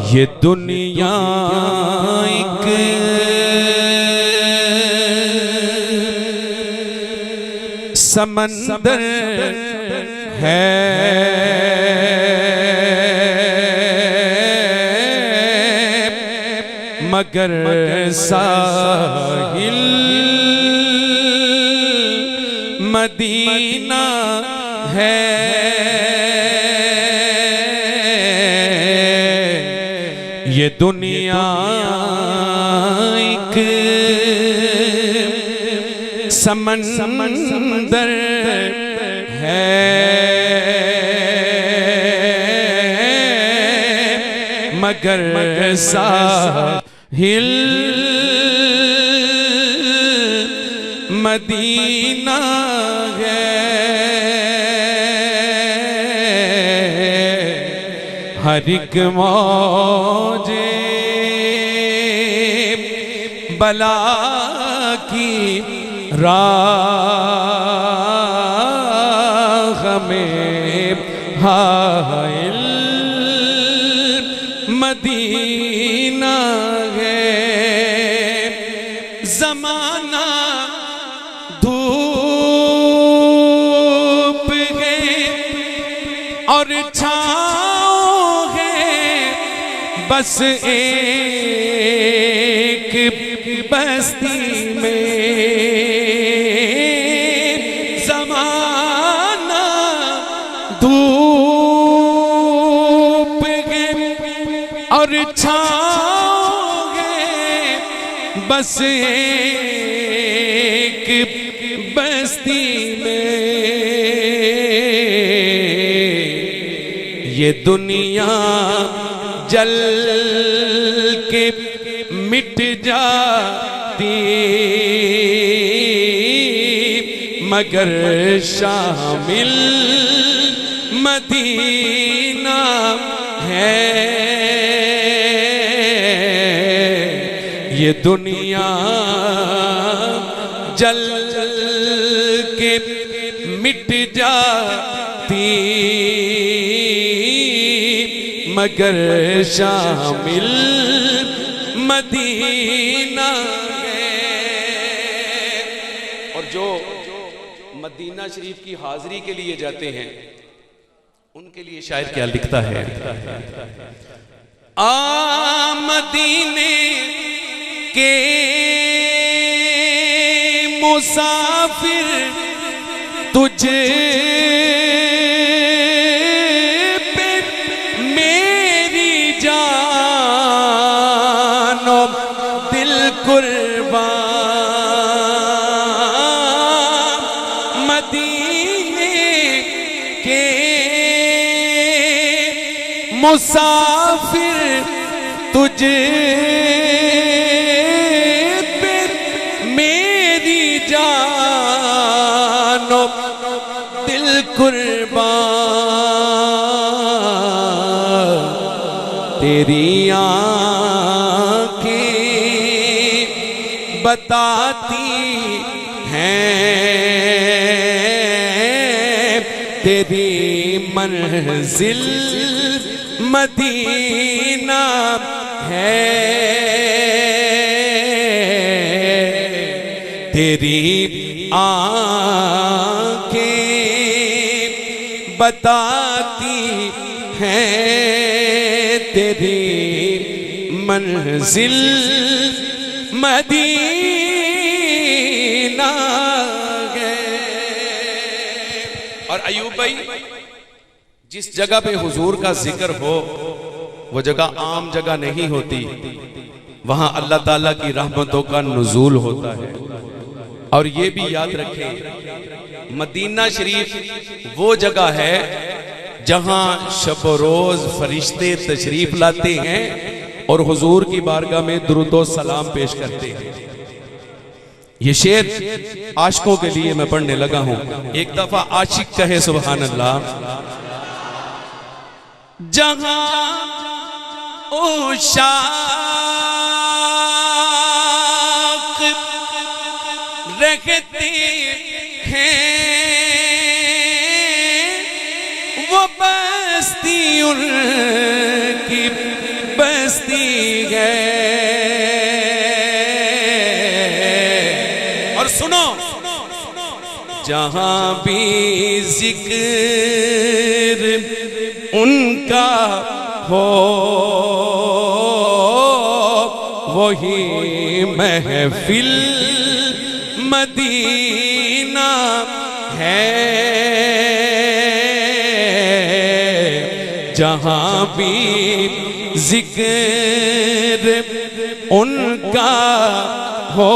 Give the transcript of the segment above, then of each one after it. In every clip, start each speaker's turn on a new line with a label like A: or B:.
A: ये दुनिया एक समंदर है, मगर साहिल मदीना है। ये दुनिया एक समंदर है, मगर साहिल मदीना है। हर एक मौजे बला की राह में हाइल मदीना है। ज़माना धूप है और छाँव है, बस एक बस्ती में। ज़माना धूप है और छाँव है, बस एक बस्ती में। ये दुनिया जल के मिट जाती, मगर शामिल मदीना है। ये दुनिया जल के मिट जाती, मगर शामिल मदीना है। और जो मदीना शरीफ की हाजिरी के लिए जाते हैं, उनके लिए शायर क्या लिखता है? आ मदीने के मुसाफिर तुझे पे मेरी जान और दिल कुर्बान। मदीने के मुसाफिर तुझे पे मेरी जान और दिल कुर्बान। तेरी आँखें बताती हैं तेरी मंजिल मदीना है। तेरी आँखें बताती हैं तेरी मंजिल मदीना है। और अयूब भाई, जिस जगह पे हुजूर का जिक्र हो वो जगह आम जगह नहीं होती, वहां अल्लाह ताला की रहमतों का नुज़ूल होता है। और ये भी याद रखें, मदीना शरीफ वो जगह है जहां शब रोज फरिश्ते तशरीफ लाते हैं और हुजूर की बारगाह में दुरूद सलाम पेश करते हैं। ये शेर आशिकों के लिए मैं पढ़ने लगा हूं। एक दफा आशिक कहे सुभान अल्लाह। जहां उशाक रहते हैं बस्ती उनकी बस्ती है। और सुनो, जहां भी जिक्र उनका हो वही महफिल मदीना है। जहां भी जिक्र उनका हो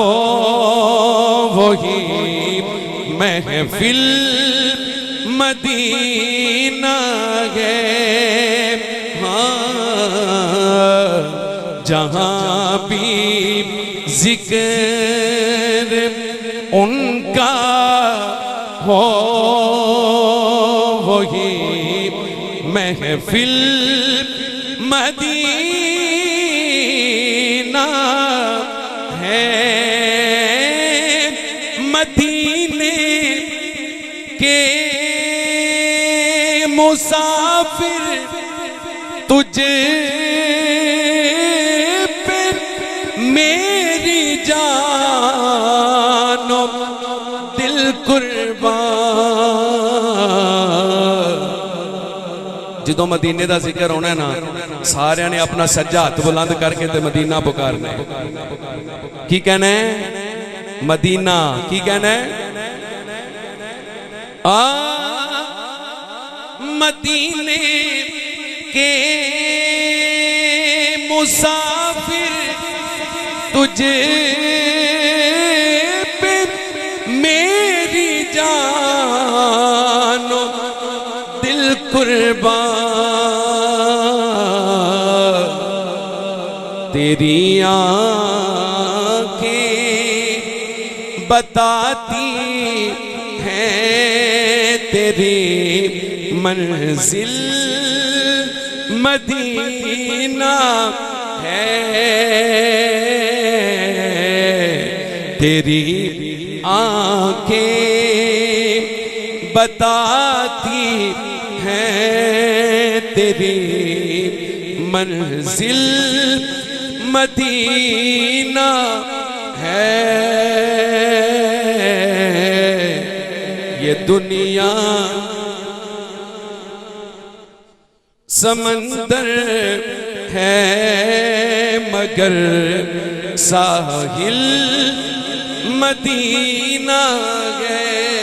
A: वही महफिल मदीना है। हाँ, जहां भी जिक्र उनका हो वही महफिल मदीना है। मदीने के मुसाफिर तुझे पे मेरी जानो दिल कुर्बान। जो मदीने का जिक्र होना है ना, सारे ने अपना सज्जा हाथ बुलंद करके ते मदीना पुकारना है। की कहना है? मदीना। की कहना है? मदीने के मुसाफिर तुझे पे मेरी जानो दिल कुर्बान। तेरी आँखें बताती हैं तेरी मंजिल मदीना है। तेरी आँखें बताती हैं तेरी मंजिल मदीना है। ये दुनिया समंदर है मगर साहिल मदीना है।